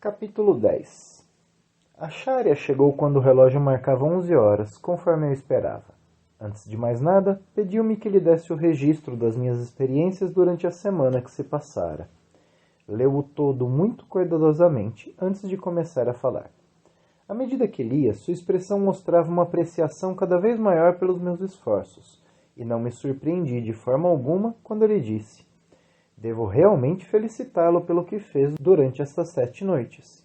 Capítulo 10. A Sharia chegou quando o relógio marcava 11 horas, conforme eu esperava. Antes de mais nada, pediu-me que lhe desse o registro das minhas experiências durante a semana que se passara. Leu-o todo muito cuidadosamente antes de começar a falar. À medida que lia, sua expressão mostrava uma apreciação cada vez maior pelos meus esforços, e não me surpreendi de forma alguma quando ele disse: "Devo realmente felicitá-lo pelo que fez durante estas 7 noites.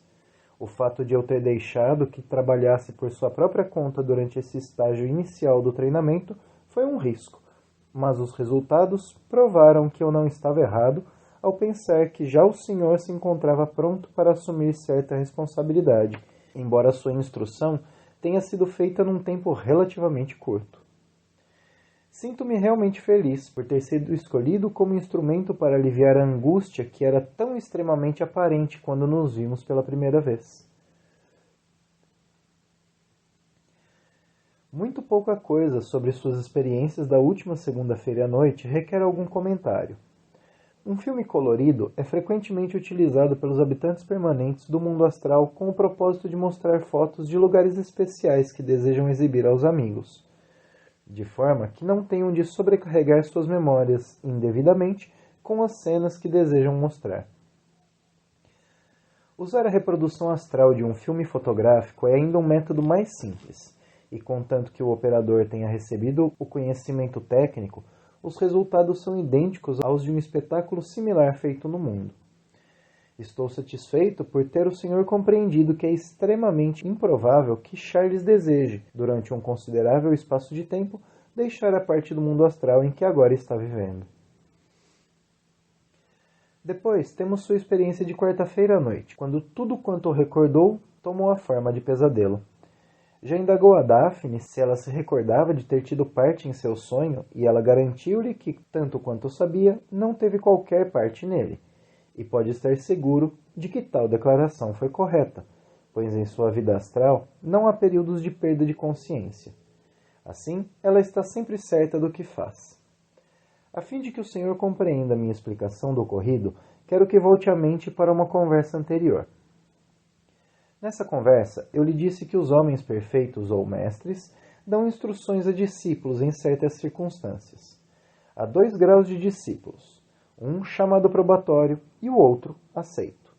O fato de eu ter deixado que trabalhasse por sua própria conta durante esse estágio inicial do treinamento foi um risco, mas os resultados provaram que eu não estava errado ao pensar que já o senhor se encontrava pronto para assumir certa responsabilidade, embora sua instrução tenha sido feita num tempo relativamente curto. Sinto-me realmente feliz por ter sido escolhido como instrumento para aliviar a angústia que era tão extremamente aparente quando nos vimos pela primeira vez." Muito pouca coisa sobre suas experiências da última segunda-feira à noite requer algum comentário. Um filme colorido é frequentemente utilizado pelos habitantes permanentes do mundo astral com o propósito de mostrar fotos de lugares especiais que desejam exibir aos amigos, de forma que não tenham de sobrecarregar suas memórias indevidamente com as cenas que desejam mostrar. Usar a reprodução astral de um filme fotográfico é ainda um método mais simples, e contanto que o operador tenha recebido o conhecimento técnico, os resultados são idênticos aos de um espetáculo similar feito no mundo. Estou satisfeito por ter o senhor compreendido que é extremamente improvável que Charles deseje, durante um considerável espaço de tempo, deixar a parte do mundo astral em que agora está vivendo. Depois temos sua experiência de quarta-feira à noite, quando tudo quanto recordou tomou a forma de pesadelo. Já indagou a Daphne se ela se recordava de ter tido parte em seu sonho, e ela garantiu-lhe que, tanto quanto sabia, não teve qualquer parte nele. E pode estar seguro de que tal declaração foi correta, pois em sua vida astral não há períodos de perda de consciência. Assim, ela está sempre certa do que faz. A fim de que o senhor compreenda minha explicação do ocorrido, quero que volte a mente para uma conversa anterior. Nessa conversa, eu lhe disse que os homens perfeitos ou mestres dão instruções a discípulos em certas circunstâncias. Há 2 graus de discípulos, um chamado probatório e o outro aceito.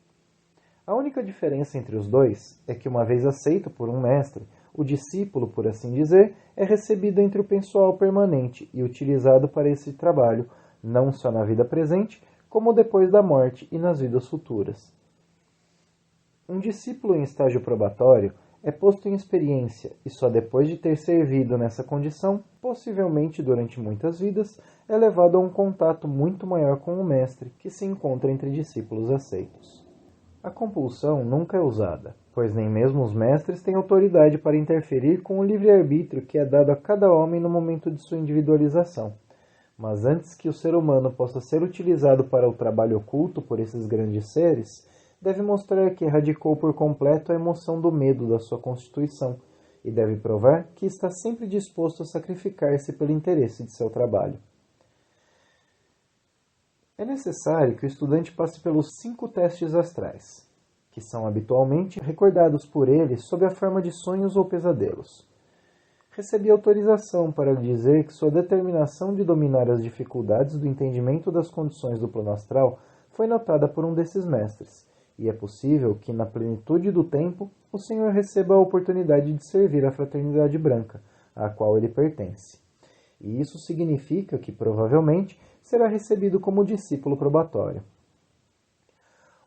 A única diferença entre os dois é que, uma vez aceito por um mestre, o discípulo, por assim dizer, é recebido entre o pessoal permanente e utilizado para esse trabalho, não só na vida presente, como depois da morte e nas vidas futuras. Um discípulo em estágio probatório é posto em experiência e só depois de ter servido nessa condição, possivelmente durante muitas vidas, é levado a um contato muito maior com o mestre que se encontra entre discípulos aceitos. A compulsão nunca é usada, pois nem mesmo os mestres têm autoridade para interferir com o livre-arbítrio que é dado a cada homem no momento de sua individualização. Mas antes que o ser humano possa ser utilizado para o trabalho oculto por esses grandes seres, deve mostrar que erradicou por completo a emoção do medo da sua constituição e deve provar que está sempre disposto a sacrificar-se pelo interesse de seu trabalho. É necessário que o estudante passe pelos 5 testes astrais, que são habitualmente recordados por ele sob a forma de sonhos ou pesadelos. Recebi autorização para lhe dizer que sua determinação de dominar as dificuldades do entendimento das condições do plano astral foi notada por um desses mestres, e é possível que, na plenitude do tempo, o senhor receba a oportunidade de servir a fraternidade branca, à qual ele pertence. E isso significa que, provavelmente, será recebido como discípulo probatório.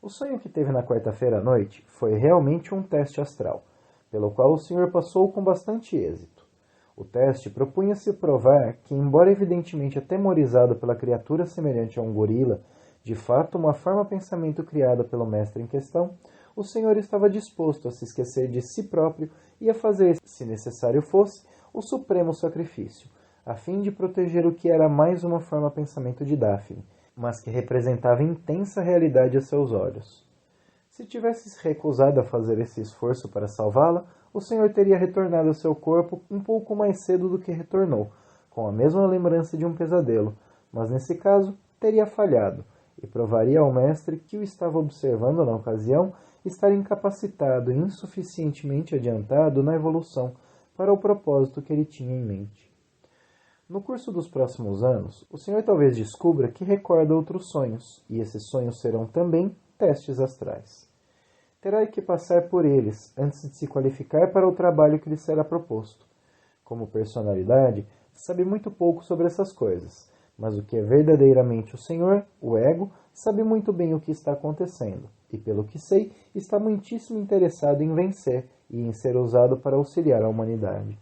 O sonho que teve na quarta-feira à noite foi realmente um teste astral, pelo qual o senhor passou com bastante êxito. O teste propunha-se provar que, embora evidentemente atemorizado pela criatura semelhante a um gorila, de fato uma forma-pensamento criada pelo mestre em questão, o senhor estava disposto a se esquecer de si próprio e a fazer, se necessário fosse, o supremo sacrifício, a fim de proteger o que era mais uma forma-pensamento de Daphne, mas que representava intensa realidade a seus olhos. Se tivesse se recusado a fazer esse esforço para salvá-la, o senhor teria retornado ao seu corpo um pouco mais cedo do que retornou, com a mesma lembrança de um pesadelo, mas nesse caso teria falhado, e provaria ao mestre que o estava observando na ocasião estar incapacitado e insuficientemente adiantado na evolução para o propósito que ele tinha em mente. No curso dos próximos anos, o Senhor talvez descubra que recorda outros sonhos, e esses sonhos serão também testes astrais. Terá que passar por eles antes de se qualificar para o trabalho que lhe será proposto. Como personalidade, sabe muito pouco sobre essas coisas, mas o que é verdadeiramente o Senhor, o ego, sabe muito bem o que está acontecendo, e pelo que sei, está muitíssimo interessado em vencer e em ser usado para auxiliar a humanidade.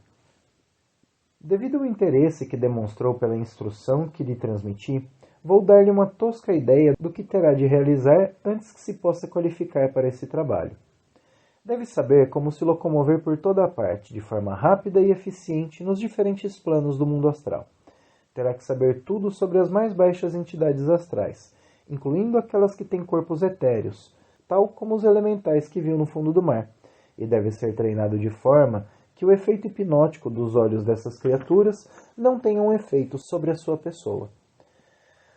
Devido ao interesse que demonstrou pela instrução que lhe transmiti, vou dar-lhe uma tosca ideia do que terá de realizar antes que se possa qualificar para esse trabalho. Deve saber como se locomover por toda a parte, de forma rápida e eficiente, nos diferentes planos do mundo astral. Terá que saber tudo sobre as mais baixas entidades astrais, incluindo aquelas que têm corpos etéreos, tal como os elementais que viu no fundo do mar, e deve ser treinado de forma que o efeito hipnótico dos olhos dessas criaturas não tenha um efeito sobre a sua pessoa.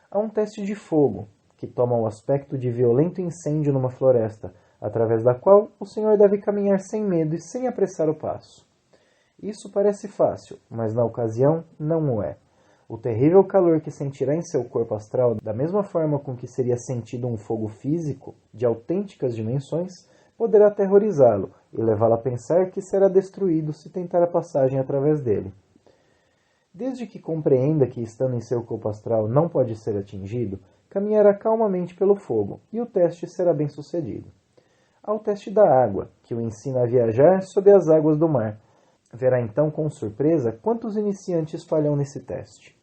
Há um teste de fogo, que toma o aspecto de violento incêndio numa floresta, através da qual o Senhor deve caminhar sem medo e sem apressar o passo. Isso parece fácil, mas na ocasião não o é. O terrível calor que sentirá em seu corpo astral, da mesma forma com que seria sentido um fogo físico de autênticas dimensões, poderá aterrorizá-lo e levá-lo a pensar que será destruído se tentar a passagem através dele. Desde que compreenda que, estando em seu corpo astral, não pode ser atingido, caminhará calmamente pelo fogo, e o teste será bem sucedido. Há o teste da água, que o ensina a viajar sob as águas do mar. Verá então com surpresa quantos iniciantes falham nesse teste.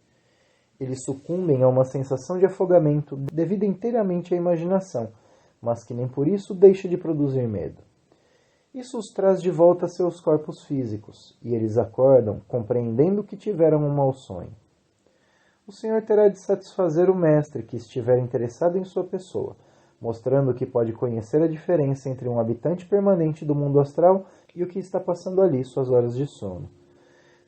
Eles sucumbem a uma sensação de afogamento devida inteiramente à imaginação, mas que nem por isso deixa de produzir medo. Isso os traz de volta a seus corpos físicos, e eles acordam, compreendendo que tiveram um mau sonho. O Senhor terá de satisfazer o mestre que estiver interessado em sua pessoa, mostrando que pode conhecer a diferença entre um habitante permanente do mundo astral e o que está passando ali suas horas de sono.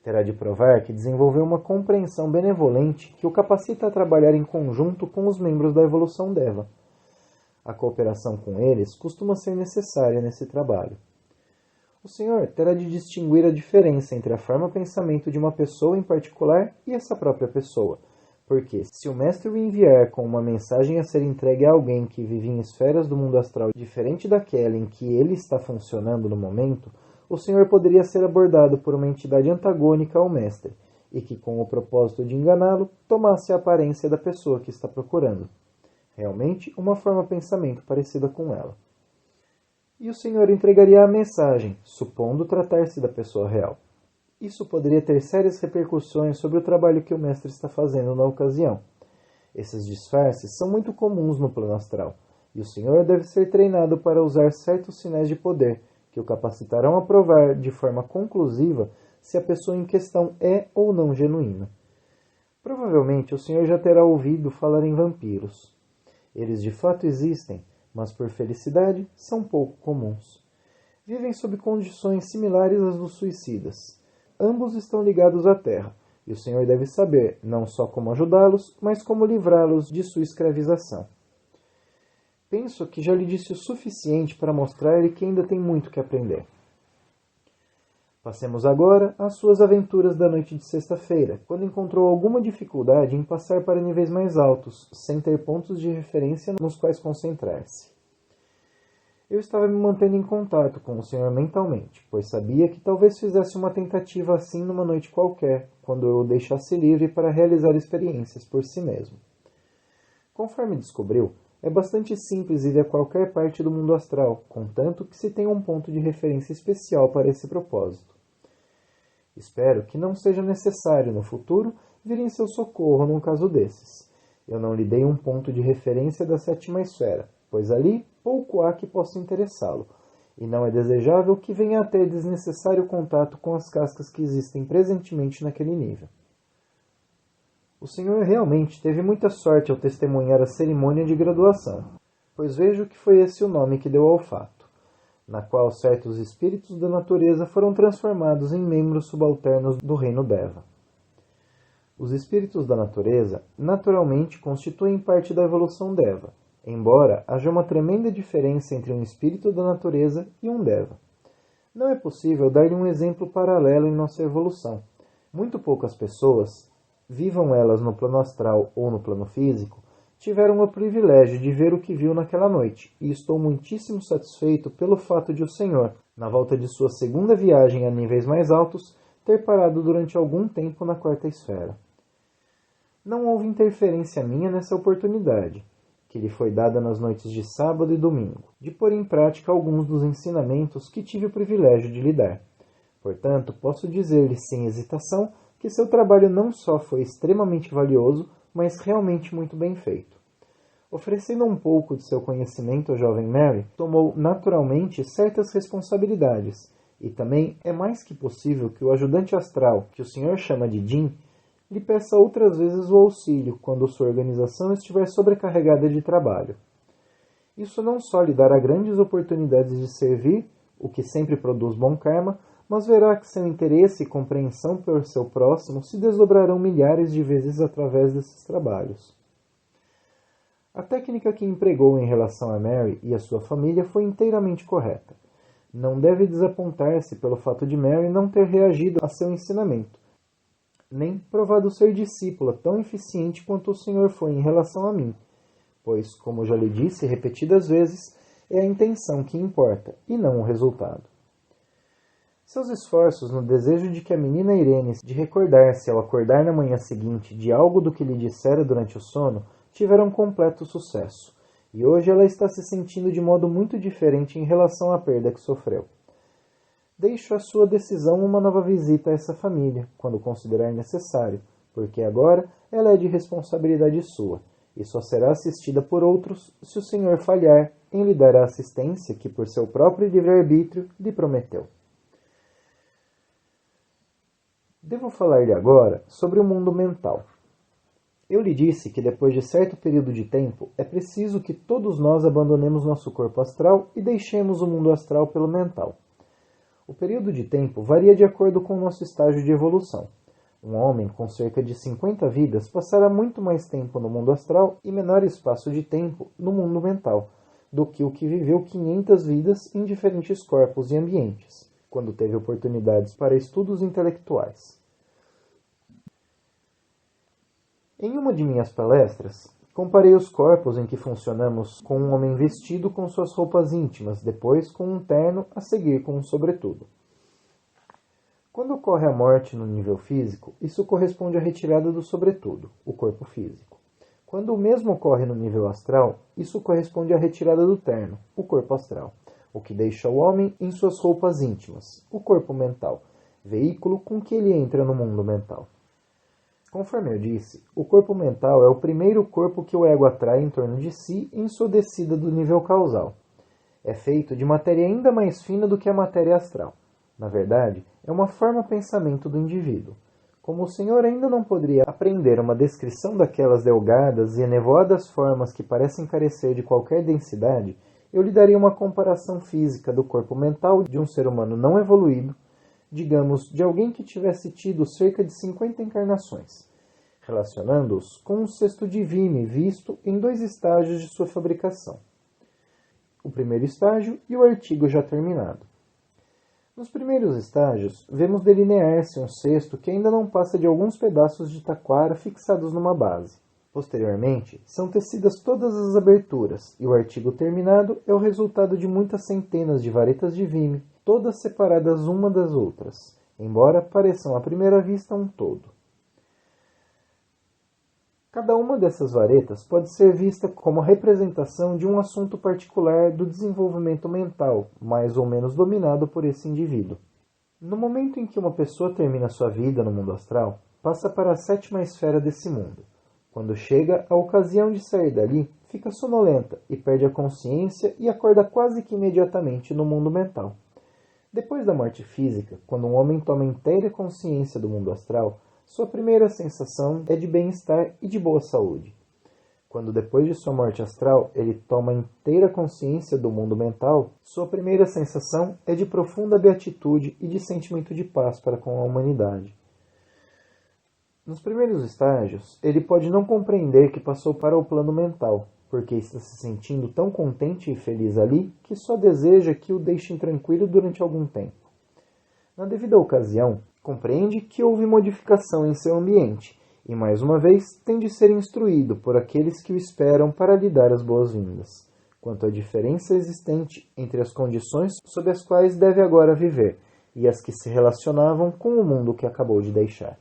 Terá de provar que desenvolveu uma compreensão benevolente que o capacita a trabalhar em conjunto com os membros da evolução Deva. A cooperação com eles costuma ser necessária nesse trabalho. O Senhor terá de distinguir a diferença entre a forma pensamento de uma pessoa em particular e essa própria pessoa, porque se o mestre o enviar com uma mensagem a ser entregue a alguém que vive em esferas do mundo astral diferente daquela em que ele está funcionando no momento, o Senhor poderia ser abordado por uma entidade antagônica ao mestre, e que, com o propósito de enganá-lo, tomasse a aparência da pessoa que está procurando. Realmente, uma forma pensamento parecida com ela. E o Senhor entregaria a mensagem, supondo tratar-se da pessoa real. Isso poderia ter sérias repercussões sobre o trabalho que o mestre está fazendo na ocasião. Esses disfarces são muito comuns no plano astral, e o Senhor deve ser treinado para usar certos sinais de poder, que o capacitarão a provar de forma conclusiva se a pessoa em questão é ou não genuína. Provavelmente o Senhor já terá ouvido falar em vampiros. Eles de fato existem, mas por felicidade são pouco comuns. Vivem sob condições similares às dos suicidas. Ambos estão ligados à Terra, e o Senhor deve saber não só como ajudá-los, mas como livrá-los de sua escravização. Penso que já lhe disse o suficiente para mostrar-lhe que ainda tem muito que aprender. Passemos agora às suas aventuras da noite de sexta-feira, quando encontrou alguma dificuldade em passar para níveis mais altos, sem ter pontos de referência nos quais concentrar-se. Eu estava me mantendo em contato com o Senhor mentalmente, pois sabia que talvez fizesse uma tentativa assim numa noite qualquer, quando eu o deixasse livre para realizar experiências por si mesmo. Conforme descobriu, é bastante simples ir a qualquer parte do mundo astral, contanto que se tenha um ponto de referência especial para esse propósito. Espero que não seja necessário, no futuro, vir em seu socorro num caso desses. Eu não lhe dei um ponto de referência da sétima esfera, pois ali pouco há que possa interessá-lo, e não é desejável que venha a ter desnecessário contato com as cascas que existem presentemente naquele nível. O Senhor realmente teve muita sorte ao testemunhar a cerimônia de graduação, pois vejo que foi esse o nome que deu ao fato, na qual certos espíritos da natureza foram transformados em membros subalternos do reino Deva. Os espíritos da natureza naturalmente constituem parte da evolução Deva, embora haja uma tremenda diferença entre um espírito da natureza e um deva. Não é possível dar-lhe um exemplo paralelo em nossa evolução. Muito poucas pessoas, vivam elas no plano astral ou no plano físico, tiveram o privilégio de ver o que viu naquela noite, e estou muitíssimo satisfeito pelo fato de o Senhor, na volta de sua segunda viagem a níveis mais altos, ter parado durante algum tempo na quarta esfera. Não houve interferência minha nessa oportunidade, que lhe foi dada nas noites de sábado e domingo, de pôr em prática alguns dos ensinamentos que tive o privilégio de lhe dar. Portanto, posso dizer-lhe sem hesitação que seu trabalho não só foi extremamente valioso, mas realmente muito bem feito. Oferecendo um pouco de seu conhecimento ao jovem Mary, tomou naturalmente certas responsabilidades, e também é mais que possível que o ajudante astral, que o senhor chama de Jim, lhe peça outras vezes o auxílio quando sua organização estiver sobrecarregada de trabalho. Isso não só lhe dará grandes oportunidades de servir, o que sempre produz bom karma, mas verá que seu interesse e compreensão por seu próximo se desdobrarão milhares de vezes através desses trabalhos. A técnica que empregou em relação a Mary e a sua família foi inteiramente correta. Não deve desapontar-se pelo fato de Mary não ter reagido a seu ensinamento, nem provado ser discípula tão eficiente quanto o Senhor foi em relação a mim, pois, como já lhe disse repetidas vezes, é a intenção que importa, e não o resultado. Seus esforços no desejo de que a menina Irene de recordar-se ao acordar na manhã seguinte de algo do que lhe dissera durante o sono tiveram completo sucesso, e hoje ela está se sentindo de modo muito diferente em relação à perda que sofreu. Deixo à sua decisão uma nova visita a essa família, quando considerar necessário, porque agora ela é de responsabilidade sua, e só será assistida por outros se o Senhor falhar em lhe dar a assistência que por seu próprio livre-arbítrio lhe prometeu. Devo falar-lhe agora sobre o mundo mental. Eu lhe disse que depois de certo período de tempo é preciso que todos nós abandonemos nosso corpo astral e deixemos o mundo astral pelo mental. O período de tempo varia de acordo com o nosso estágio de evolução. Um homem com cerca de 50 vidas passará muito mais tempo no mundo astral e menor espaço de tempo no mundo mental, do que o que viveu 500 vidas em diferentes corpos e ambientes, quando teve oportunidades para estudos intelectuais. Em uma de minhas palestras, comparei os corpos em que funcionamos com um homem vestido com suas roupas íntimas, depois com um terno, a seguir com um sobretudo. Quando ocorre a morte no nível físico, isso corresponde à retirada do sobretudo, o corpo físico. Quando o mesmo ocorre no nível astral, isso corresponde à retirada do terno, o corpo astral, o que deixa o homem em suas roupas íntimas, o corpo mental, veículo com que ele entra no mundo mental. Conforme eu disse, o corpo mental é o primeiro corpo que o ego atrai em torno de si em sua descida do nível causal. É feito de matéria ainda mais fina do que a matéria astral. Na verdade, é uma forma-pensamento do indivíduo. Como o Senhor ainda não poderia aprender uma descrição daquelas delgadas e enevoadas formas que parecem carecer de qualquer densidade, eu lhe daria uma comparação física do corpo mental de um ser humano não evoluído, digamos, de alguém que tivesse tido cerca de 50 encarnações, relacionando-os com um cesto de vime visto em 2 estágios de sua fabricação. O primeiro estágio e o artigo já terminado. Nos primeiros estágios, vemos delinear-se um cesto que ainda não passa de alguns pedaços de taquara fixados numa base. Posteriormente, são tecidas todas as aberturas, e o artigo terminado é o resultado de muitas centenas de varetas de vime, todas separadas uma das outras, embora pareçam à primeira vista um todo. Cada uma dessas varetas pode ser vista como a representação de um assunto particular do desenvolvimento mental, mais ou menos dominado por esse indivíduo. No momento em que uma pessoa termina sua vida no mundo astral, passa para a 7ª esfera desse mundo. Quando chega a ocasião de sair dali, fica sonolenta e perde a consciência e acorda quase que imediatamente no mundo mental. Depois da morte física, quando um homem toma inteira consciência do mundo astral, sua primeira sensação é de bem-estar e de boa saúde. Quando depois de sua morte astral ele toma inteira consciência do mundo mental, sua primeira sensação é de profunda beatitude e de sentimento de paz para com a humanidade. Nos primeiros estágios, ele pode não compreender que passou para o plano mental, porque está se sentindo tão contente e feliz ali que só deseja que o deixem tranquilo durante algum tempo. Na devida ocasião, compreende que houve modificação em seu ambiente e, mais uma vez, tem de ser instruído por aqueles que o esperam para lhe dar as boas-vindas, quanto à diferença existente entre as condições sob as quais deve agora viver e as que se relacionavam com o mundo que acabou de deixar.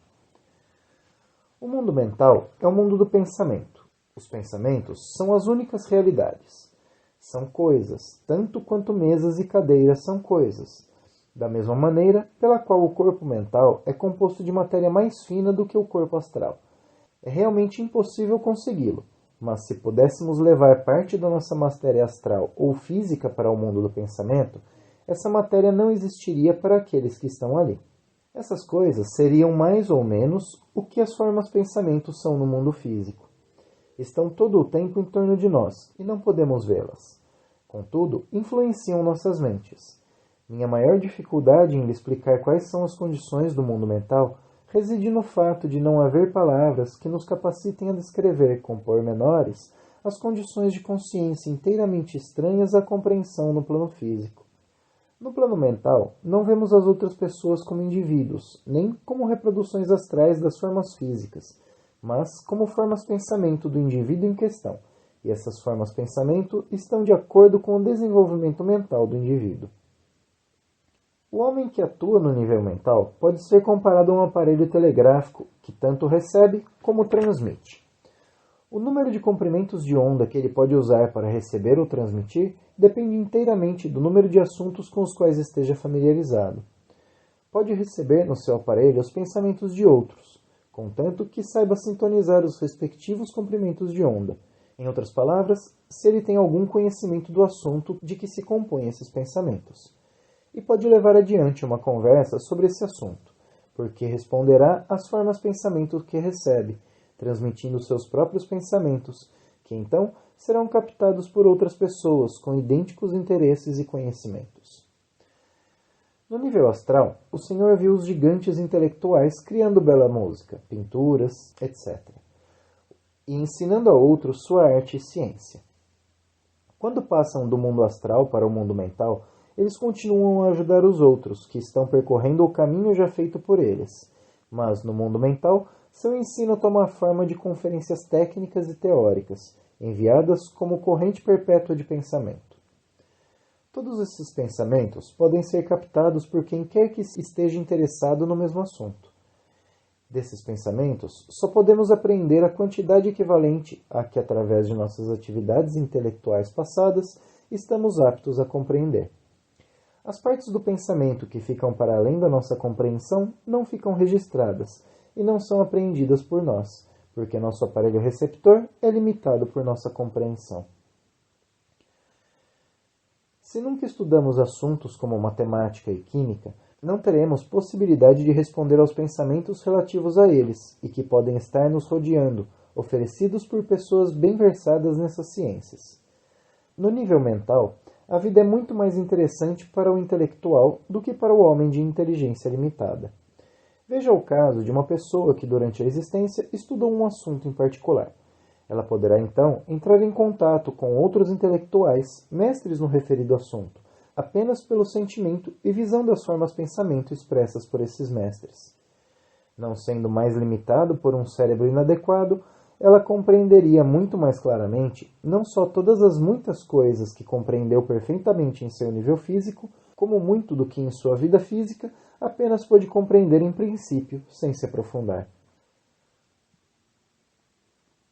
O mundo mental é o mundo do pensamento. Os pensamentos são as únicas realidades. São coisas, tanto quanto mesas e cadeiras são coisas, da mesma maneira pela qual o corpo mental é composto de matéria mais fina do que o corpo astral. É realmente impossível consegui-lo, mas se pudéssemos levar parte da nossa matéria astral ou física para o mundo do pensamento, essa matéria não existiria para aqueles que estão ali. Essas coisas seriam mais ou menos o que as formas pensamentos são no mundo físico. Estão todo o tempo em torno de nós e não podemos vê-las. Contudo, influenciam nossas mentes. Minha maior dificuldade em lhe explicar quais são as condições do mundo mental reside no fato de não haver palavras que nos capacitem a descrever com pormenores as condições de consciência inteiramente estranhas à compreensão no plano físico. No plano mental, não vemos as outras pessoas como indivíduos, nem como reproduções astrais das formas físicas, mas como formas pensamento do indivíduo em questão, e essas formas pensamento estão de acordo com o desenvolvimento mental do indivíduo. O homem que atua no nível mental pode ser comparado a um aparelho telegráfico que tanto recebe como transmite. O número de comprimentos de onda que ele pode usar para receber ou transmitir depende inteiramente do número de assuntos com os quais esteja familiarizado. Pode receber no seu aparelho os pensamentos de outros, contanto que saiba sintonizar os respectivos comprimentos de onda. Em outras palavras, se ele tem algum conhecimento do assunto de que se compõem esses pensamentos. E pode levar adiante uma conversa sobre esse assunto, porque responderá às formas pensamento que recebe, transmitindo seus próprios pensamentos, que então serão captados por outras pessoas com idênticos interesses e conhecimentos. No nível astral, o Senhor viu os gigantes intelectuais criando bela música, pinturas, etc., e ensinando a outros sua arte e ciência. Quando passam do mundo astral para o mundo mental, eles continuam a ajudar os outros, que estão percorrendo o caminho já feito por eles, mas no mundo mental, seu ensino toma a forma de conferências técnicas e teóricas, enviadas como corrente perpétua de pensamento. Todos esses pensamentos podem ser captados por quem quer que esteja interessado no mesmo assunto. Desses pensamentos, só podemos aprender a quantidade equivalente a que, através de nossas atividades intelectuais passadas, estamos aptos a compreender. As partes do pensamento que ficam para além da nossa compreensão não ficam registradas e não são apreendidas por nós, porque nosso aparelho receptor é limitado por nossa compreensão. Se nunca estudamos assuntos como matemática e química, não teremos possibilidade de responder aos pensamentos relativos a eles e que podem estar nos rodeando, oferecidos por pessoas bem versadas nessas ciências. No nível mental, a vida é muito mais interessante para o intelectual do que para o homem de inteligência limitada. Veja o caso de uma pessoa que durante a existência estudou um assunto em particular. Ela poderá então entrar em contato com outros intelectuais, mestres no referido assunto, apenas pelo sentimento e visão das formas pensamento expressas por esses mestres. Não sendo mais limitado por um cérebro inadequado, ela compreenderia muito mais claramente não só todas as muitas coisas que compreendeu perfeitamente em seu nível físico, como muito do que em sua vida física apenas pôde compreender em princípio, sem se aprofundar.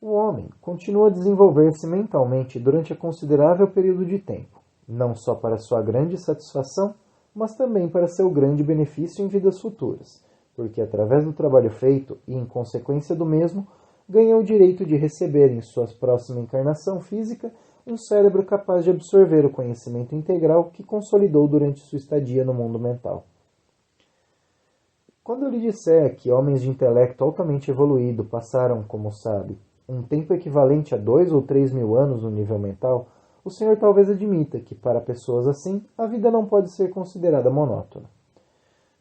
O homem continua a desenvolver-se mentalmente durante a considerável período de tempo, não só para sua grande satisfação, mas também para seu grande benefício em vidas futuras, porque através do trabalho feito e em consequência do mesmo, ganha o direito de receber em sua próxima encarnação física um cérebro capaz de absorver o conhecimento integral que consolidou durante sua estadia no mundo mental. Quando eu lhe disser que homens de intelecto altamente evoluído passaram, como sabe, um tempo equivalente a 2 ou 3 mil anos no nível mental, o senhor talvez admita que, para pessoas assim, a vida não pode ser considerada monótona.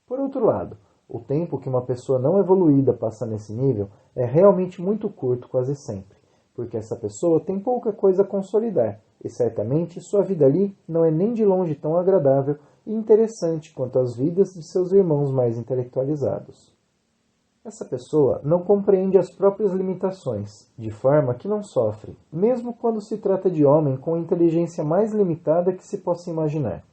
Por outro lado, o tempo que uma pessoa não evoluída passa nesse nível é realmente muito curto quase sempre, porque essa pessoa tem pouca coisa a consolidar, e certamente sua vida ali não é nem de longe tão agradável e interessante quanto as vidas de seus irmãos mais intelectualizados. Essa pessoa não compreende as próprias limitações, de forma que não sofre, mesmo quando se trata de homem com a inteligência mais limitada que se possa imaginar.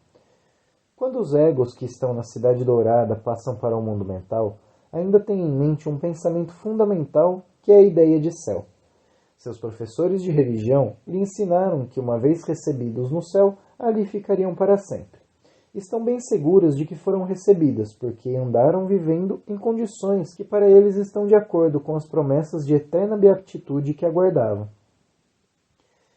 Quando os egos que estão na Cidade Dourada passam para o mundo mental, ainda têm em mente um pensamento fundamental que é a ideia de céu. Seus professores de religião lhe ensinaram que, uma vez recebidos no céu, ali ficariam para sempre. Estão bem seguras de que foram recebidas, porque andaram vivendo em condições que para eles estão de acordo com as promessas de eterna beatitude que aguardavam.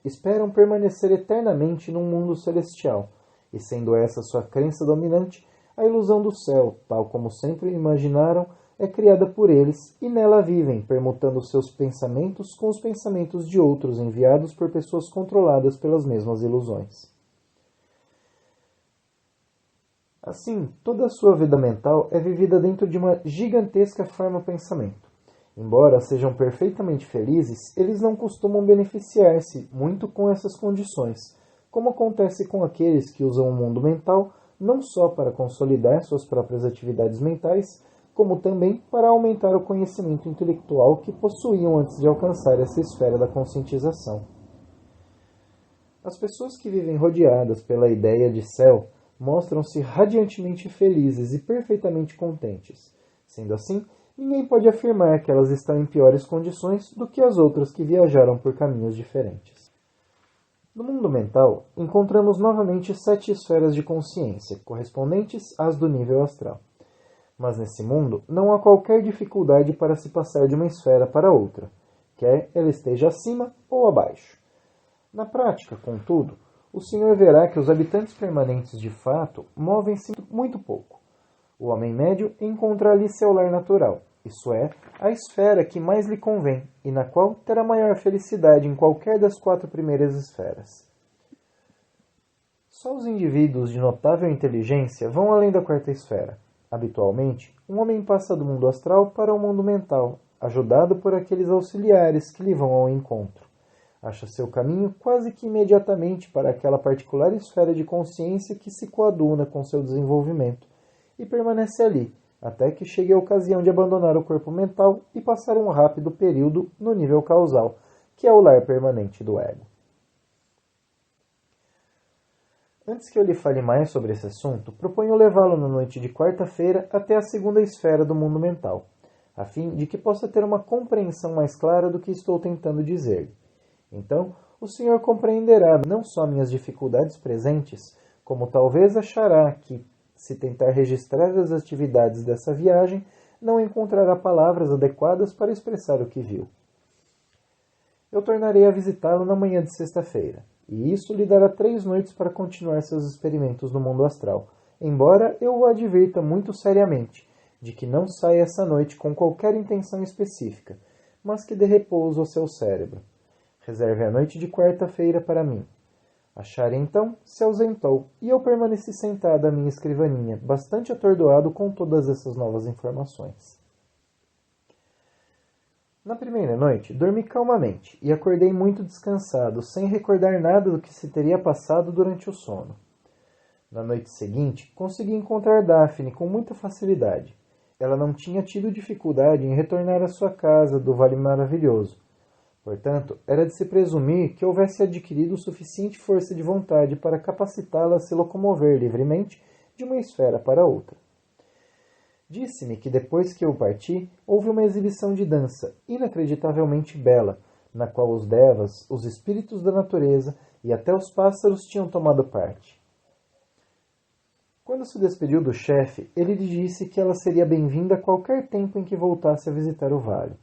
Esperam permanecer eternamente num mundo celestial, e sendo essa sua crença dominante, a ilusão do céu, tal como sempre imaginaram, é criada por eles, e nela vivem, permutando seus pensamentos com os pensamentos de outros enviados por pessoas controladas pelas mesmas ilusões. Assim, toda a sua vida mental é vivida dentro de uma gigantesca forma-pensamento. Embora sejam perfeitamente felizes, eles não costumam beneficiar-se muito com essas condições, como acontece com aqueles que usam o mundo mental não só para consolidar suas próprias atividades mentais, como também para aumentar o conhecimento intelectual que possuíam antes de alcançar essa esfera da conscientização. As pessoas que vivem rodeadas pela ideia de céu mostram-se radiantemente felizes e perfeitamente contentes. Sendo assim, ninguém pode afirmar que elas estão em piores condições do que as outras que viajaram por caminhos diferentes. No mundo mental, encontramos novamente 7 esferas de consciência, correspondentes às do nível astral. Mas nesse mundo não há qualquer dificuldade para se passar de uma esfera para outra, quer ela esteja acima ou abaixo. Na prática, contudo, o senhor verá que os habitantes permanentes de fato movem-se muito pouco. O homem médio encontra ali seu lar natural, isso é, a esfera que mais lhe convém e na qual terá maior felicidade em qualquer das 4 primeiras esferas. Só os indivíduos de notável inteligência vão além da 4ª esfera. Habitualmente, um homem passa do mundo astral para o mundo mental, ajudado por aqueles auxiliares que lhe vão ao encontro. Acha seu caminho quase que imediatamente para aquela particular esfera de consciência que se coaduna com seu desenvolvimento, e permanece ali, até que chegue a ocasião de abandonar o corpo mental e passar um rápido período no nível causal, que é o lar permanente do ego. Antes que eu lhe fale mais sobre esse assunto, proponho levá-lo na noite de quarta-feira até a 2ª esfera do mundo mental, a fim de que possa ter uma compreensão mais clara do que estou tentando dizer. Então, o senhor compreenderá não só minhas dificuldades presentes, como talvez achará que, se tentar registrar as atividades dessa viagem, não encontrará palavras adequadas para expressar o que viu. Eu tornarei a visitá-lo na manhã de sexta-feira, e isso lhe dará 3 noites para continuar seus experimentos no mundo astral, embora eu o advirta muito seriamente de que não saia essa noite com qualquer intenção específica, mas que dê repouso ao seu cérebro. Reserve a noite de quarta-feira para mim. A Shari então se ausentou e eu permaneci sentado à minha escrivaninha, bastante atordoado com todas essas novas informações. Na primeira noite, dormi calmamente e acordei muito descansado, sem recordar nada do que se teria passado durante o sono. Na noite seguinte, consegui encontrar Daphne com muita facilidade. Ela não tinha tido dificuldade em retornar à sua casa do Vale Maravilhoso. Portanto, era de se presumir que houvesse adquirido suficiente força de vontade para capacitá-la a se locomover livremente de uma esfera para outra. Disse-me que depois que eu parti, houve uma exibição de dança inacreditavelmente bela, na qual os devas, os espíritos da natureza e até os pássaros tinham tomado parte. Quando se despediu do chefe, ele lhe disse que ela seria bem-vinda a qualquer tempo em que voltasse a visitar o vale.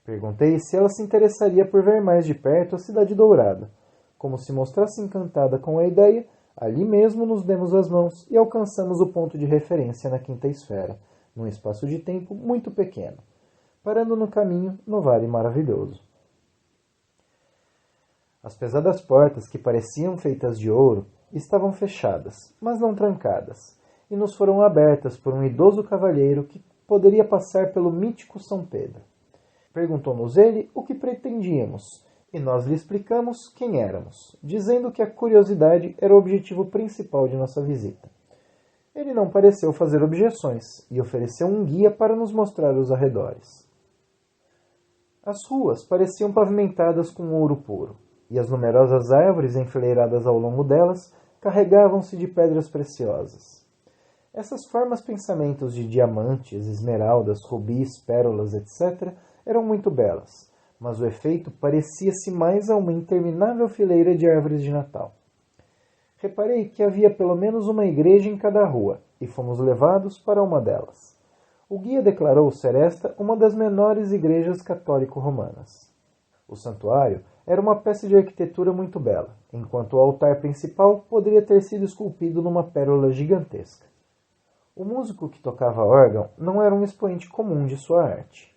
Perguntei se ela se interessaria por ver mais de perto a Cidade Dourada. Como se mostrasse encantada com a ideia, ali mesmo nos demos as mãos e alcançamos o ponto de referência na 5ª esfera, num espaço de tempo muito pequeno, parando no caminho no Vale Maravilhoso. As pesadas portas, que pareciam feitas de ouro, estavam fechadas, mas não trancadas, e nos foram abertas por um idoso cavalheiro que poderia passar pelo mítico São Pedro. Perguntou-nos ele o que pretendíamos, e nós lhe explicamos quem éramos, dizendo que a curiosidade era o objetivo principal de nossa visita. Ele não pareceu fazer objeções e ofereceu um guia para nos mostrar os arredores. As ruas pareciam pavimentadas com ouro puro, e as numerosas árvores enfileiradas ao longo delas carregavam-se de pedras preciosas. Essas formas pensamentos de diamantes, esmeraldas, rubis, pérolas, etc., eram muito belas, mas o efeito parecia-se mais a uma interminável fileira de árvores de Natal. Reparei que havia pelo menos uma igreja em cada rua, e fomos levados para uma delas. O guia declarou ser esta uma das menores igrejas católico-romanas. O santuário era uma peça de arquitetura muito bela, enquanto o altar principal poderia ter sido esculpido numa pérola gigantesca. O músico que tocava órgão não era um expoente comum de sua arte.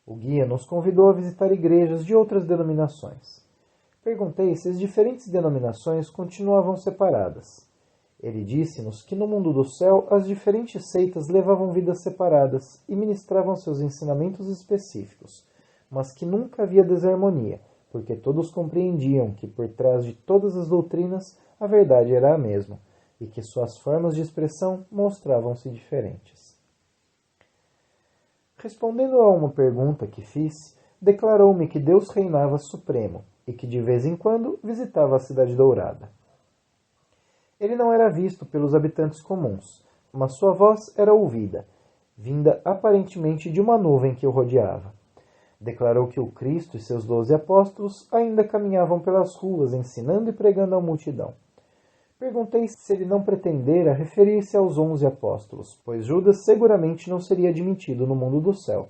O guia nos convidou a visitar igrejas de outras denominações. Perguntei se as diferentes denominações continuavam separadas. Ele disse-nos que no mundo do céu as diferentes seitas levavam vidas separadas e ministravam seus ensinamentos específicos, mas que nunca havia desarmonia, porque todos compreendiam que por trás de todas as doutrinas a verdade era a mesma, e que suas formas de expressão mostravam-se diferentes. Respondendo a uma pergunta que fiz, declarou-me que Deus reinava supremo e que de vez em quando visitava a Cidade Dourada. Ele não era visto pelos habitantes comuns, mas sua voz era ouvida, vinda aparentemente de uma nuvem que o rodeava. Declarou que o Cristo e seus 12 apóstolos ainda caminhavam pelas ruas ensinando e pregando à multidão. Perguntei se ele não pretendera referir-se aos 11 apóstolos, pois Judas seguramente não seria admitido no mundo do céu.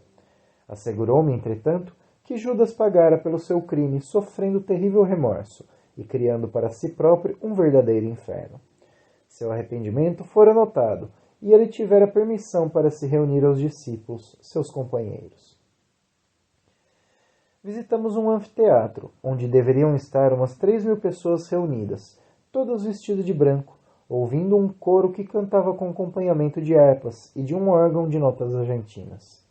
Assegurou-me, entretanto, que Judas pagara pelo seu crime, sofrendo terrível remorso e criando para si próprio um verdadeiro inferno. Seu arrependimento fora notado, e ele tivera permissão para se reunir aos discípulos, seus companheiros. Visitamos um anfiteatro, onde deveriam estar umas 3.000 pessoas reunidas, todas vestidas de branco, ouvindo um coro que cantava com acompanhamento de harpas e de um órgão de notas argentinas.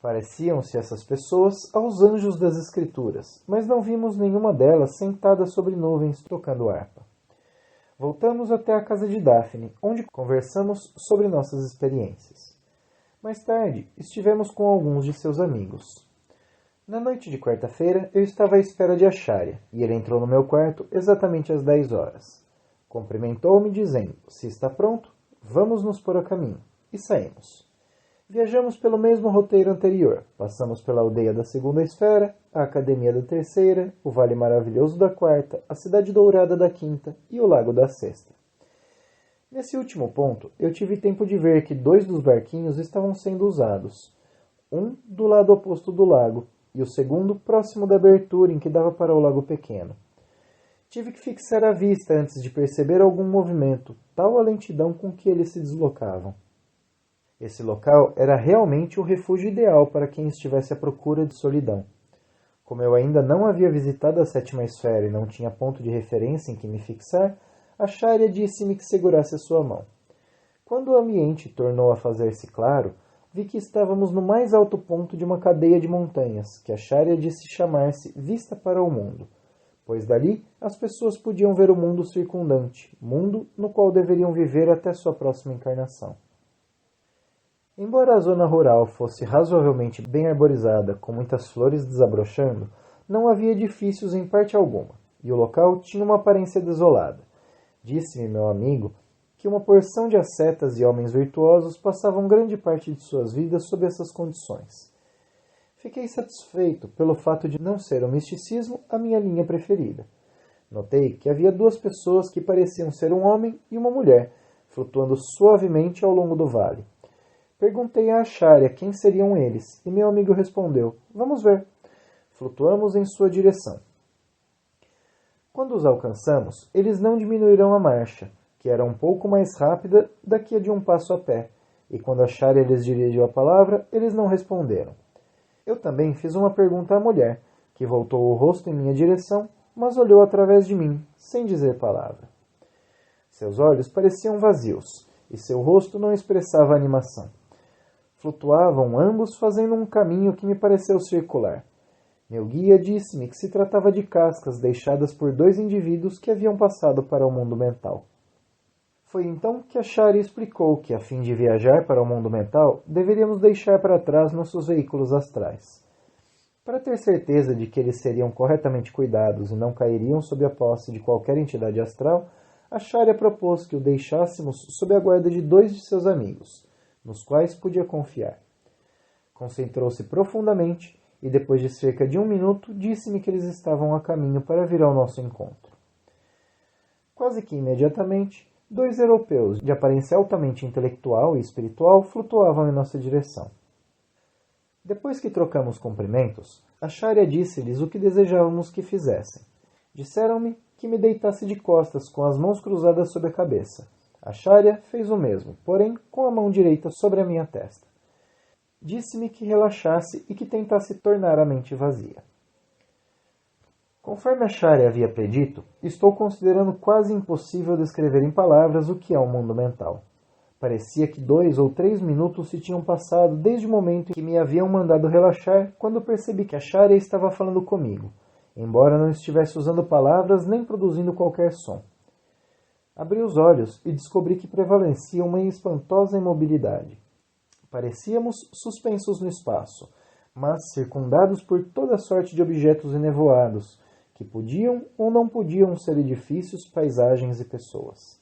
Pareciam-se essas pessoas aos anjos das Escrituras, mas não vimos nenhuma delas sentada sobre nuvens tocando harpa. Voltamos até a casa de Daphne, onde conversamos sobre nossas experiências. Mais tarde, estivemos com alguns de seus amigos. Na noite de quarta-feira, eu estava à espera de Acharya, e ele entrou no meu quarto exatamente às 10 horas. Cumprimentou-me dizendo, se está pronto, vamos nos pôr a caminho, e saímos. Viajamos pelo mesmo roteiro anterior, passamos pela aldeia da segunda esfera, a academia da terceira, o vale maravilhoso da quarta, a cidade dourada da quinta e o lago da sexta. Nesse último ponto, eu tive tempo de ver que 2 dos barquinhos estavam sendo usados, um do lado oposto do lago, e o segundo próximo da abertura em que dava para o lago pequeno. Tive que fixar a vista antes de perceber algum movimento, tal a lentidão com que eles se deslocavam. Esse local era realmente o refúgio ideal para quem estivesse à procura de solidão. Como eu ainda não havia visitado a sétima esfera e não tinha ponto de referência em que me fixar, Acharya disse-me que segurasse a sua mão. Quando o ambiente tornou a fazer-se claro, vi que estávamos no mais alto ponto de uma cadeia de montanhas, que Acharya disse chamar-se Vista para o Mundo, pois dali as pessoas podiam ver o mundo circundante, mundo no qual deveriam viver até sua próxima encarnação. Embora a zona rural fosse razoavelmente bem arborizada, com muitas flores desabrochando, não havia edifícios em parte alguma, e o local tinha uma aparência desolada. Disse-me meu amigo que uma porção de ascetas e homens virtuosos passavam grande parte de suas vidas sob essas condições. Fiquei satisfeito pelo fato de não ser o misticismo a minha linha preferida. Notei que havia 2 pessoas que pareciam ser um homem e uma mulher, flutuando suavemente ao longo do vale. Perguntei a Acharya quem seriam eles, e meu amigo respondeu, vamos ver. Flutuamos em sua direção. Quando os alcançamos, eles não diminuíram a marcha, que era um pouco mais rápida daqui a de um passo a pé, e quando Acharya lhes dirigiu a palavra, eles não responderam. Eu também fiz uma pergunta à mulher, que voltou o rosto em minha direção, mas olhou através de mim, sem dizer palavra. Seus olhos pareciam vazios, e seu rosto não expressava animação. Flutuavam ambos fazendo um caminho que me pareceu circular. Meu guia disse-me que se tratava de cascas deixadas por 2 indivíduos que haviam passado para o mundo mental. Foi então que Acharya explicou que, a fim de viajar para o mundo mental, deveríamos deixar para trás nossos veículos astrais. Para ter certeza de que eles seriam corretamente cuidados e não cairiam sob a posse de qualquer entidade astral, Acharya propôs que o deixássemos sob a guarda de 2 de seus amigos, nos quais podia confiar. Concentrou-se profundamente e, depois de cerca de 1 minuto, disse-me que eles estavam a caminho para vir ao nosso encontro. Quase que imediatamente, 2 europeus, de aparência altamente intelectual e espiritual, flutuavam em nossa direção. Depois que trocamos cumprimentos, Acharya disse-lhes o que desejávamos que fizessem. Disseram-me que me deitasse de costas com as mãos cruzadas sobre a cabeça. Acharya fez o mesmo, porém com a mão direita sobre a minha testa. Disse-me que relaxasse e que tentasse tornar a mente vazia. Conforme Acharya havia predito, estou considerando quase impossível descrever em palavras o que é um mundo mental. Parecia que 2 ou 3 minutos se tinham passado desde o momento em que me haviam mandado relaxar, quando percebi que Acharya estava falando comigo, embora não estivesse usando palavras nem produzindo qualquer som. Abri os olhos e descobri que prevalecia uma espantosa imobilidade. Parecíamos suspensos no espaço, mas circundados por toda sorte de objetos enevoados, que podiam ou não podiam ser edifícios, paisagens e pessoas.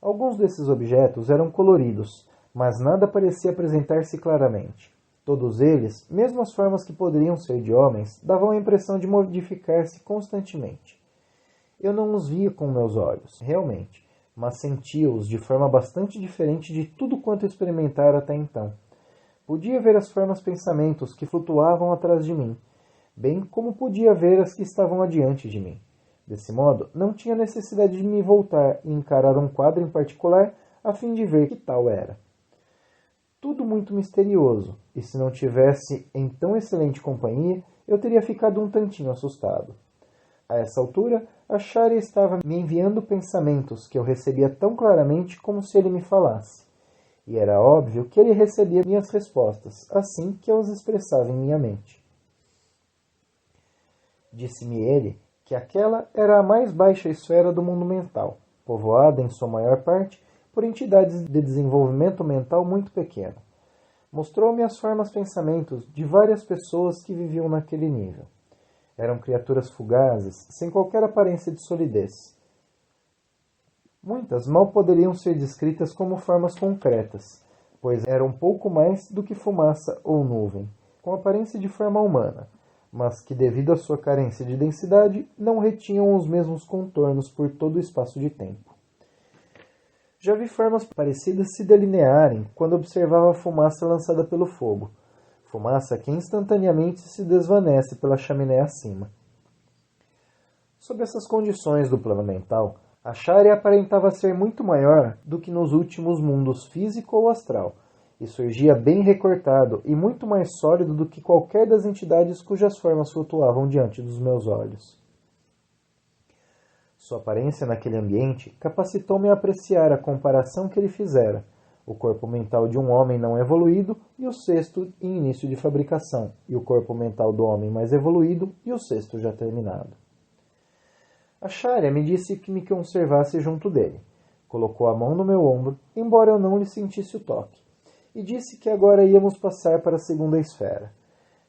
Alguns desses objetos eram coloridos, mas nada parecia apresentar-se claramente. Todos eles, mesmo as formas que poderiam ser de homens, davam a impressão de modificar-se constantemente. Eu não os via com meus olhos, realmente, mas sentia-os de forma bastante diferente de tudo quanto experimentara até então. Podia ver as formas-pensamentos que flutuavam atrás de mim, bem como podia ver as que estavam adiante de mim. Desse modo, não tinha necessidade de me voltar e encarar um quadro em particular a fim de ver que tal era. Tudo muito misterioso, e se não tivesse em tão excelente companhia, eu teria ficado um tantinho assustado. A essa altura, Acharya estava me enviando pensamentos que eu recebia tão claramente como se ele me falasse. E era óbvio que ele recebia minhas respostas, assim que eu as expressava em minha mente. Disse-me ele que aquela era a mais baixa esfera do mundo mental, povoada em sua maior parte por entidades de desenvolvimento mental muito pequeno. Mostrou-me as formas-pensamentos de várias pessoas que viviam naquele nível. Eram criaturas fugazes, sem qualquer aparência de solidez. Muitas mal poderiam ser descritas como formas concretas, pois eram pouco mais do que fumaça ou nuvem, com aparência de forma humana, mas que, devido à sua carência de densidade, não retinham os mesmos contornos por todo o espaço de tempo. Já vi formas parecidas se delinearem quando observava a fumaça lançada pelo fogo, fumaça que instantaneamente se desvanece pela chaminé acima. Sob essas condições do plano mental, Acharya aparentava ser muito maior do que nos últimos mundos físico ou astral, e surgia bem recortado e muito mais sólido do que qualquer das entidades cujas formas flutuavam diante dos meus olhos. Sua aparência naquele ambiente capacitou-me a apreciar a comparação que ele fizera, o corpo mental de um homem não evoluído e o sexto em início de fabricação, e o corpo mental do homem mais evoluído e o sexto já terminado. Acharya me disse que me conservasse junto dele. Colocou a mão no meu ombro, embora eu não lhe sentisse o toque, e disse que agora íamos passar para a segunda esfera.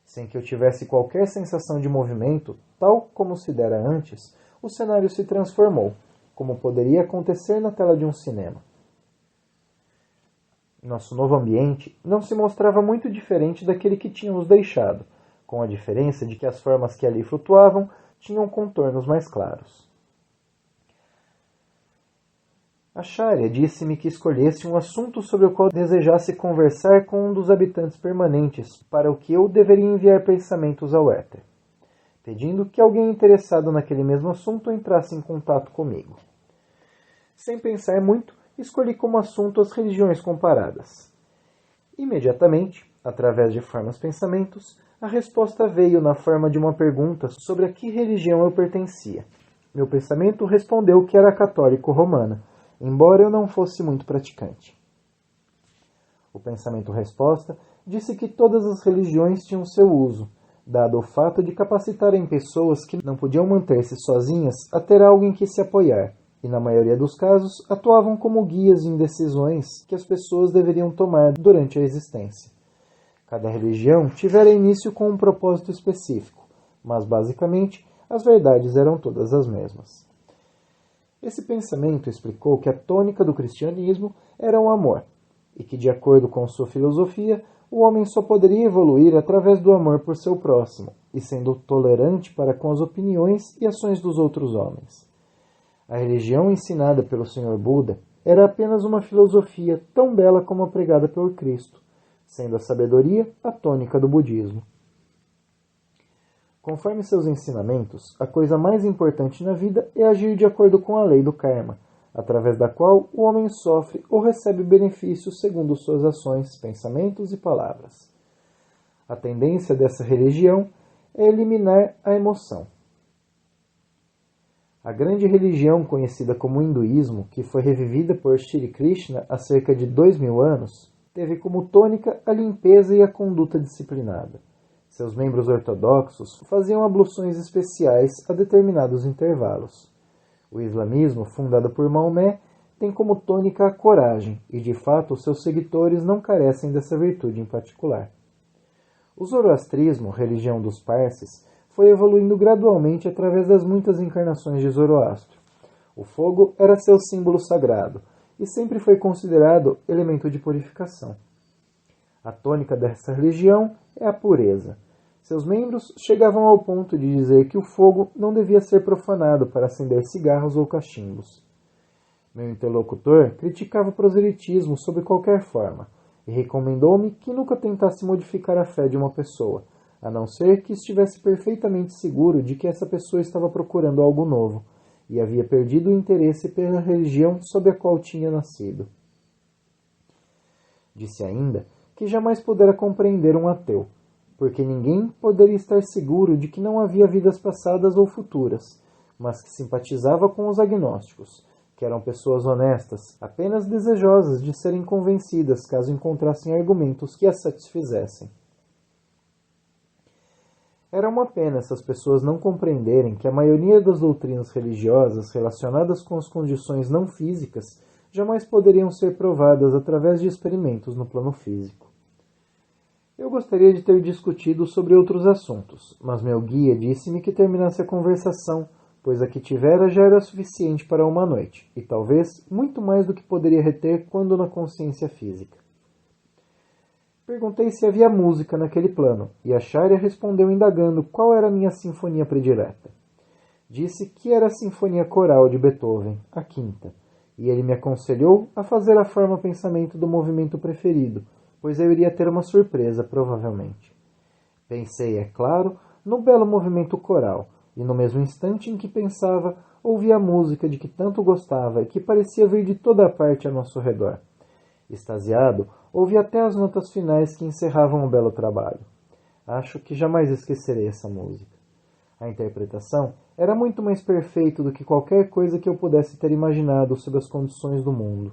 Sem que eu tivesse qualquer sensação de movimento, tal como se dera antes, o cenário se transformou, como poderia acontecer na tela de um cinema. Nosso novo ambiente não se mostrava muito diferente daquele que tínhamos deixado, com a diferença de que as formas que ali flutuavam tinham contornos mais claros. Acharya disse-me que escolhesse um assunto sobre o qual desejasse conversar com um dos habitantes permanentes, para o que eu deveria enviar pensamentos ao éter, pedindo que alguém interessado naquele mesmo assunto entrasse em contato comigo. Sem pensar muito, escolhi como assunto as religiões comparadas. Imediatamente, através de formas-pensamentos, a resposta veio na forma de uma pergunta sobre a que religião eu pertencia. Meu pensamento respondeu que era católico-romana, embora eu não fosse muito praticante. O pensamento-resposta disse que todas as religiões tinham seu uso, dado o fato de capacitarem pessoas que não podiam manter-se sozinhas a ter algo em que se apoiar, e na maioria dos casos atuavam como guias em decisões que as pessoas deveriam tomar durante a existência. Cada religião tivera início com um propósito específico, mas basicamente as verdades eram todas as mesmas. Esse pensamento explicou que a tônica do cristianismo era o amor, e que, de acordo com sua filosofia, o homem só poderia evoluir através do amor por seu próximo, e sendo tolerante para com as opiniões e ações dos outros homens. A religião ensinada pelo Sr. Buda era apenas uma filosofia tão bela como a pregada por Cristo, sendo a sabedoria a tônica do budismo. Conforme seus ensinamentos, a coisa mais importante na vida é agir de acordo com a lei do karma, através da qual o homem sofre ou recebe benefícios segundo suas ações, pensamentos e palavras. A tendência dessa religião é eliminar a emoção. A grande religião conhecida como hinduísmo, que foi revivida por Shri Krishna há cerca de 2000 anos, teve como tônica a limpeza e a conduta disciplinada. Seus membros ortodoxos faziam abluções especiais a determinados intervalos. O islamismo, fundado por Maomé, tem como tônica a coragem, e de fato seus seguidores não carecem dessa virtude em particular. O zoroastrismo, religião dos Parsis, foi evoluindo gradualmente através das muitas encarnações de Zoroastro. O fogo era seu símbolo sagrado, e sempre foi considerado elemento de purificação. A tônica dessa religião é a pureza. Seus membros chegavam ao ponto de dizer que o fogo não devia ser profanado para acender cigarros ou cachimbos. Meu interlocutor criticava o proselitismo sob qualquer forma e recomendou-me que nunca tentasse modificar a fé de uma pessoa, a não ser que estivesse perfeitamente seguro de que essa pessoa estava procurando algo novo e havia perdido o interesse pela religião sob a qual tinha nascido. Disse ainda que jamais pudera compreender um ateu, porque ninguém poderia estar seguro de que não havia vidas passadas ou futuras, mas que simpatizava com os agnósticos, que eram pessoas honestas, apenas desejosas de serem convencidas caso encontrassem argumentos que as satisfizessem. Era uma pena essas pessoas não compreenderem que a maioria das doutrinas religiosas relacionadas com as condições não físicas jamais poderiam ser provadas através de experimentos no plano físico. Eu gostaria de ter discutido sobre outros assuntos, mas meu guia disse-me que terminasse a conversação, pois a que tivera já era suficiente para uma noite, e talvez muito mais do que poderia reter quando na consciência física. Perguntei se havia música naquele plano, e a Acharya respondeu indagando qual era a minha sinfonia predileta. Disse que era a Sinfonia Coral de Beethoven, a quinta, e ele me aconselhou a fazer a forma pensamento do movimento preferido, pois eu iria ter uma surpresa, provavelmente. Pensei, é claro, no belo movimento coral, e no mesmo instante em que pensava, ouvi a música de que tanto gostava e que parecia vir de toda a parte a nosso redor. Extasiado, ouvi até as notas finais que encerravam o belo trabalho. Acho que jamais esquecerei essa música. A interpretação era muito mais perfeita do que qualquer coisa que eu pudesse ter imaginado sob as condições do mundo.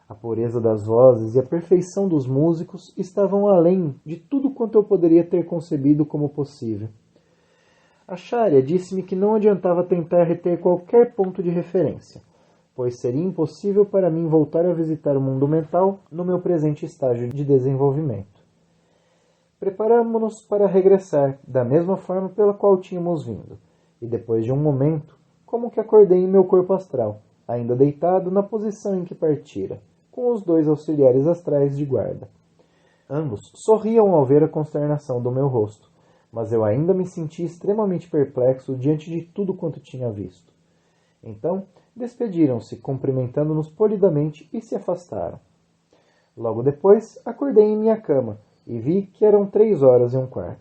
A pureza das vozes e a perfeição dos músicos estavam além de tudo quanto eu poderia ter concebido como possível. A Acharya disse-me que não adiantava tentar reter qualquer ponto de referência, pois seria impossível para mim voltar a visitar o mundo mental no meu presente estágio de desenvolvimento. Preparamo-nos para regressar da mesma forma pela qual tínhamos vindo, e depois de um momento, como que acordei em meu corpo astral, ainda deitado na posição em que partira, com os 2 auxiliares astrais de guarda. Ambos sorriam ao ver a consternação do meu rosto, mas eu ainda me senti extremamente perplexo diante de tudo quanto tinha visto. Então, despediram-se, cumprimentando-nos polidamente, e se afastaram. Logo depois, acordei em minha cama, e vi que eram 3h15.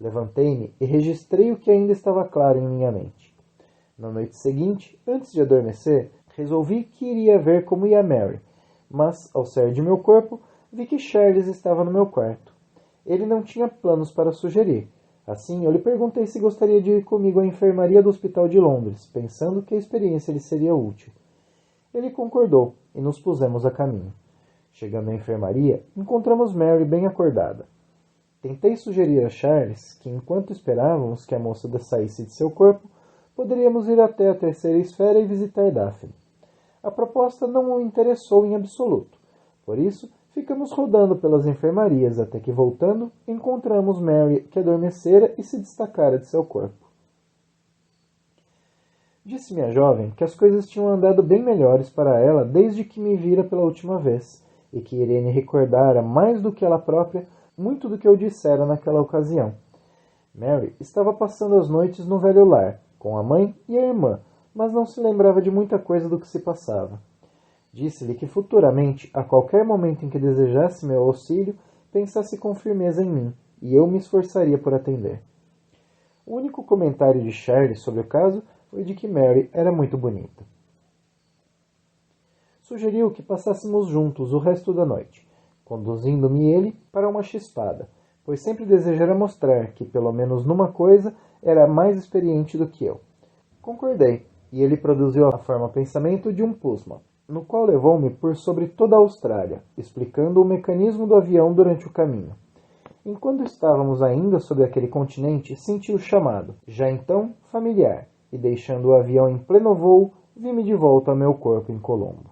Levantei-me e registrei o que ainda estava claro em minha mente. Na noite seguinte, antes de adormecer, resolvi que iria ver como ia Mary, mas, ao sair de meu corpo, vi que Charles estava no meu quarto. Ele não tinha planos para sugerir. Assim, eu lhe perguntei se gostaria de ir comigo à enfermaria do Hospital de Londres, pensando que a experiência lhe seria útil. Ele concordou, e nos pusemos a caminho. Chegando à enfermaria, encontramos Mary bem acordada. Tentei sugerir a Charles que, enquanto esperávamos que a moça saísse de seu corpo, poderíamos ir até a terceira esfera e visitar Daphne. A proposta não o interessou em absoluto. Por isso, ficamos rodando pelas enfermarias até que, voltando, encontramos Mary, que adormecera e se destacara de seu corpo. Disse-me a jovem que as coisas tinham andado bem melhores para ela desde que me vira pela última vez, e que Irene recordara mais do que ela própria muito do que eu dissera naquela ocasião. Mary estava passando as noites no velho lar, com a mãe e a irmã, mas não se lembrava de muita coisa do que se passava. Disse-lhe que futuramente, a qualquer momento em que desejasse meu auxílio, pensasse com firmeza em mim, e eu me esforçaria por atender. O único comentário de Charles sobre o caso foi de que Mary era muito bonita. Sugeriu que passássemos juntos o resto da noite, conduzindo-me ele para uma chispada, pois sempre desejara mostrar que, pelo menos numa coisa, era mais experiente do que eu. Concordei, e ele produziu a forma-pensamento de um Pullman, no qual levou-me por sobre toda a Austrália, explicando o mecanismo do avião durante o caminho. Enquanto estávamos ainda sobre aquele continente, senti o chamado, já então familiar, e deixando o avião em pleno voo, vi-me de volta ao meu corpo em Colombo.